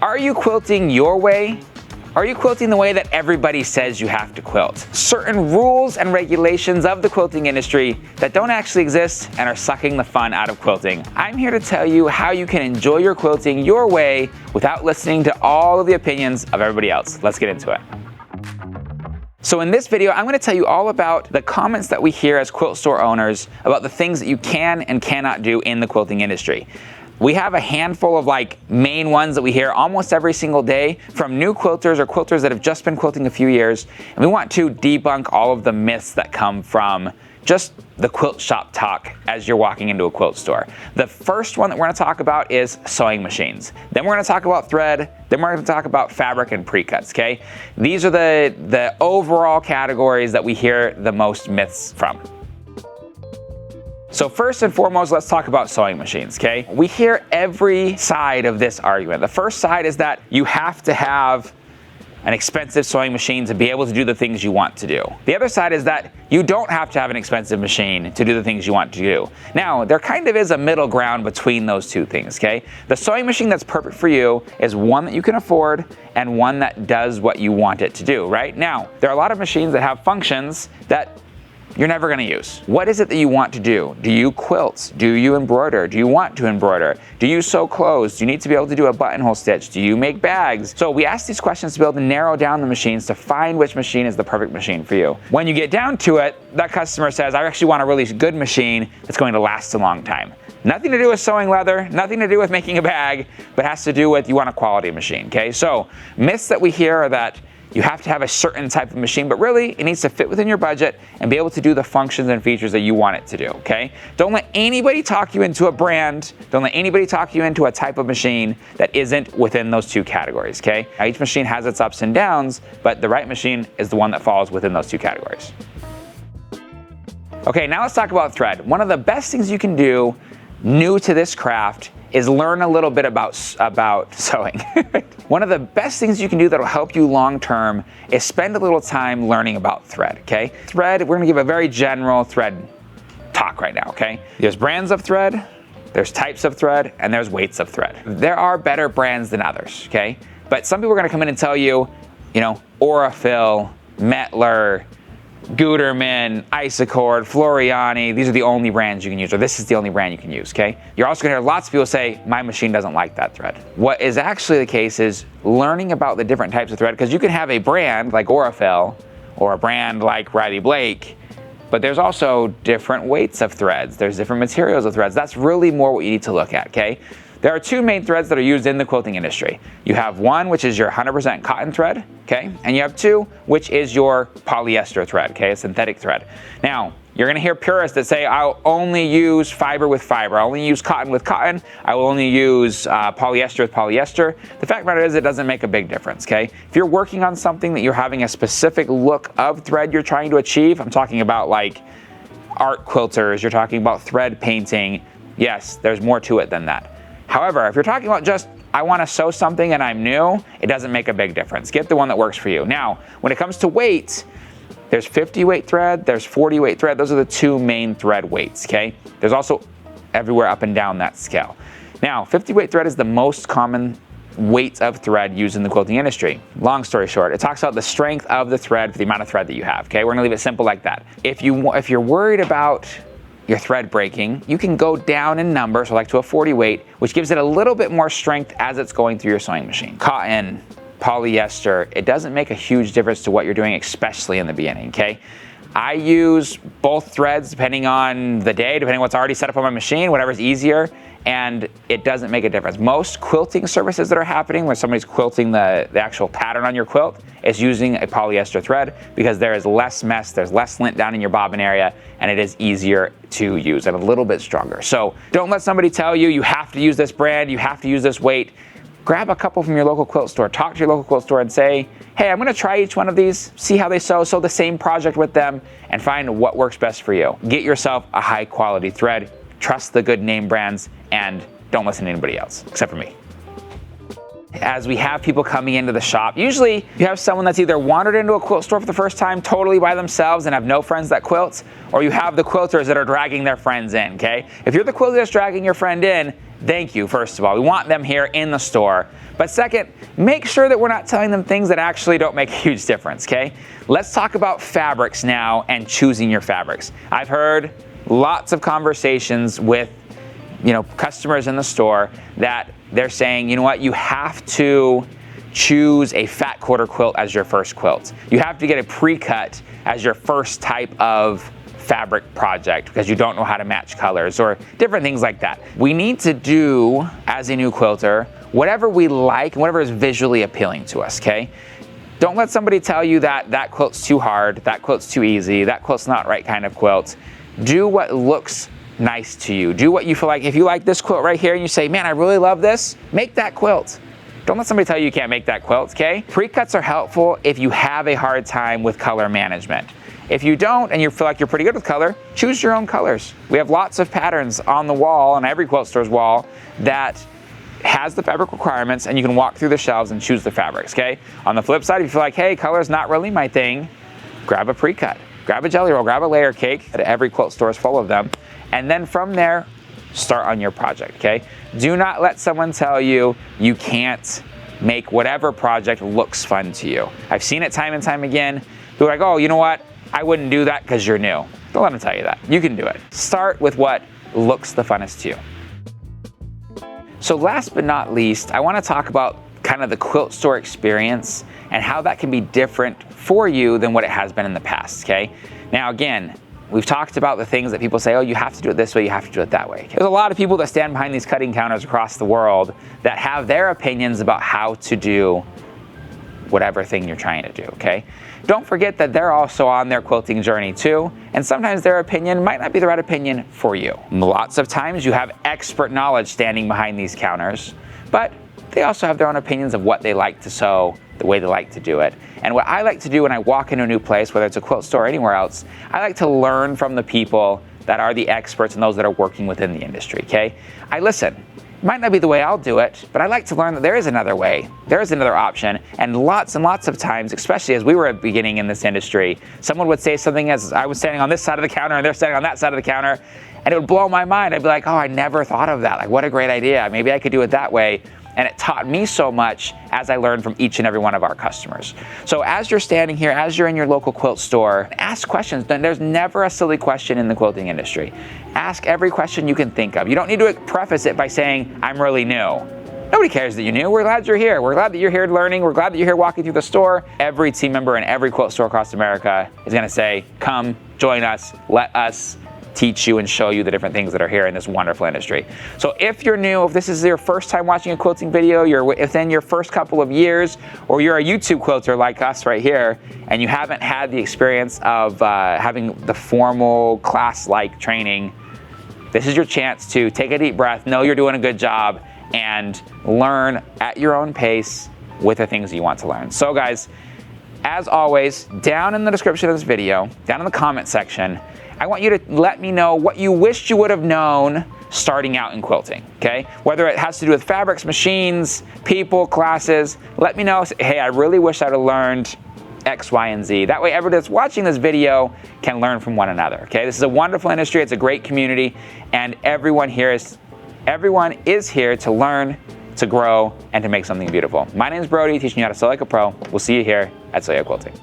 Are you quilting your way? Are you quilting the way that everybody says you have to quilt? Certain rules and regulations of the quilting industry that don't actually exist and are sucking the fun out of quilting. I'm here to tell you how you can enjoy your quilting your way without listening to all of the opinions of everybody else. Let's get into it. So in this video, I'm going to tell you all about the comments that we hear as quilt store owners about the things that you can and cannot do in the quilting industry. We have a handful of main ones that we hear almost every single day from new quilters or quilters that have just been quilting a few years. And we want to debunk all of the myths that come from just the quilt shop talk as you're walking into a quilt store. The first one that we're going to talk about is sewing machines. Then we're going to talk about thread. Then we're going to talk about fabric and pre-cuts, okay? These are the overall categories that we hear the most myths from. So first and foremost, let's talk about sewing machines, okay? We hear every side of this argument. The first side is that you have to have an expensive sewing machine to be able to do the things you want to do. The other side is that you don't have to have an expensive machine to do the things you want to do. Now, there kind of is a middle ground between those two things, okay? The sewing machine that's perfect for you is one that you can afford and one that does what you want it to do, right? Now, there are a lot of machines that have functions that you're never going to use. What is it that you want to do? Do you quilt? Do you embroider? Do you want to embroider? Do you sew clothes? Do you need to be able to do a buttonhole stitch? Do you make bags? So we ask these questions to be able to narrow down the machines to find which machine is the perfect machine for you. When you get down to it, that customer says, I actually want a really good machine that's going to last a long time. Nothing to do with sewing leather, nothing to do with making a bag, but has to do with you want a quality machine, okay? So myths that we hear are that you have to have a certain type of machine, but really it needs to fit within your budget and be able to do the functions and features that you want it to do, okay? Don't let anybody talk you into a brand. Don't let anybody talk you into a type of machine that isn't within those two categories, okay? Now, each machine has its ups and downs, but the right machine is the one that falls within those two categories. Okay, now let's talk about thread. One of the best things you can do new to this craft is learn a little bit about sewing. One of the best things you can do that'll help you long term is spend a little time learning about thread, okay? Thread, we're gonna give a very general thread talk right now, okay? There's brands of thread, there's types of thread, and there's weights of thread. There are better brands than others, okay? But some people are gonna come in and tell you, Aurifil, Mettler, Gutermann, Isacord, Floriani, these are the only brands you can use, or this is the only brand you can use, okay? You're also gonna hear lots of people say, my machine doesn't like that thread. What is actually the case is learning about the different types of thread, because you can have a brand like Aurifil or a brand like Riley Blake, but there's also different weights of threads. There's different materials of threads. That's really more what you need to look at, okay? There are two main threads that are used in the quilting industry. You have one, which is your 100% cotton thread, okay? And you have two, which is your polyester thread, okay? A synthetic thread. Now, you're gonna hear purists that say, I'll only use fiber with fiber. I'll only use cotton with cotton. I will only use polyester with polyester. The fact of the matter is it doesn't make a big difference, okay? If you're working on something that you're having a specific look of thread you're trying to achieve, I'm talking about art quilters, you're talking about thread painting, yes, there's more to it than that. However, if you're talking about just, I want to sew something and I'm new, it doesn't make a big difference. Get the one that works for you. Now, when it comes to weights, there's 50 weight thread, there's 40 weight thread. Those are the two main thread weights, okay? There's also everywhere up and down that scale. Now, 50 weight thread is the most common weight of thread used in the quilting industry. Long story short, it talks about the strength of the thread for the amount of thread that you have, okay? We're gonna leave it simple like that. If you're worried about your thread breaking, you can go down in number, so to a 40 weight, which gives it a little bit more strength as it's going through your sewing machine. Cotton, polyester, it doesn't make a huge difference to what you're doing, especially in the beginning, okay? I use both threads depending on the day, depending on what's already set up on my machine, whatever's easier, and it doesn't make a difference. Most quilting services that are happening when somebody's quilting the actual pattern on your quilt is using a polyester thread because there is less mess, there's less lint down in your bobbin area, and it is easier to use and a little bit stronger. So don't let somebody tell you, you have to use this brand, you have to use this weight. Grab a couple from your local quilt store, talk to your local quilt store and say, hey, I'm gonna try each one of these, see how they sew the same project with them, and find what works best for you. Get yourself a high quality thread, trust the good name brands, and don't listen to anybody else, except for me. As we have people coming into the shop, usually you have someone that's either wandered into a quilt store for the first time totally by themselves and have no friends that quilt, or you have the quilters that are dragging their friends in, okay? If you're the quilter that's dragging your friend in, thank you, first of all. We want them here in the store. But second, make sure that we're not telling them things that actually don't make a huge difference, okay? Let's talk about fabrics now and choosing your fabrics. I've heard lots of conversations with customers in the store that they're saying, you know what, you have to choose a fat quarter quilt as your first quilt. You have to get a pre-cut as your first type of fabric project because you don't know how to match colors or different things like that. We need to do, as a new quilter, whatever we like and whatever is visually appealing to us, okay? Don't let somebody tell you that that quilt's too hard, that quilt's too easy, that quilt's not right kind of quilt. Do what looks nice to you. Do what you feel like. If you like this quilt right here and you say, man, I really love this, make that quilt. Don't let somebody tell you you can't make that quilt, okay? Pre-cuts are helpful if you have a hard time with color management. If you don't and you feel like you're pretty good with color, choose your own colors. We have lots of patterns on the wall, on every quilt store's wall, that has the fabric requirements, and you can walk through the shelves and choose the fabrics, okay? On the flip side, if you feel like, hey, color's not really my thing, grab a pre-cut. Grab a jelly roll, grab a layer cake. Every quilt store is full of them. And then from there, start on your project, okay? Do not let someone tell you you can't make whatever project looks fun to you. I've seen it time and time again. People are like, oh, you know what? I wouldn't do that because you're new. Don't let them tell you that. You can do it. Start with what looks the funnest to you. So last but not least, I want to talk about kind of the quilt store experience and how that can be different for you than what it has been in the past, okay? Now again, we've talked about the things that people say, oh, you have to do it this way, you have to do it that way. There's a lot of people that stand behind these cutting counters across the world that have their opinions about how to do whatever thing you're trying to do, okay? Don't forget that they're also on their quilting journey too, and sometimes their opinion might not be the right opinion for you. Lots of times you have expert knowledge standing behind these counters, but they also have their own opinions of what they like to sew, the way they like to do it. And what I like to do when I walk into a new place, whether it's a quilt store or anywhere else, I like to learn from the people that are the experts and those that are working within the industry, okay? I listen. It might not be the way I'll do it, but I like to learn that there is another way, there is another option, and lots of times, especially as we were beginning in this industry, someone would say something as I was standing on this side of the counter and they're standing on that side of the counter, and it would blow my mind. I'd be like, oh, I never thought of that. Like, what a great idea. Maybe I could do it that way. And it taught me so much as I learned from each and every one of our customers. So as you're standing here, as you're in your local quilt store, ask questions. There's never a silly question in the quilting industry. Ask every question you can think of. You don't need to preface it by saying, I'm really new. Nobody cares that you're new. We're glad you're here. We're glad that you're here learning. We're glad that you're here walking through the store. Every team member in every quilt store across America is gonna say, come, join us, let us teach you and show you the different things that are here in this wonderful industry. So if you're new, if this is your first time watching a quilting video, you're within your first couple of years, or you're a YouTube quilter like us right here, and you haven't had the experience of having the formal class-like training, this is your chance to take a deep breath, know you're doing a good job, and learn at your own pace with the things you want to learn. So guys, as always, down in the description of this video, down in the comment section, I want you to let me know what you wished you would have known starting out in quilting, okay? Whether it has to do with fabrics, machines, people, classes, let me know, hey, I really wish I'd have learned X, Y, and Z. That way everybody that's watching this video can learn from one another, okay? This is a wonderful industry, it's a great community, and everyone is here to learn, to grow, and to make something beautiful. My name is Brody, teaching you how to sew like a pro. We'll see you here at Sew Ya Quilting.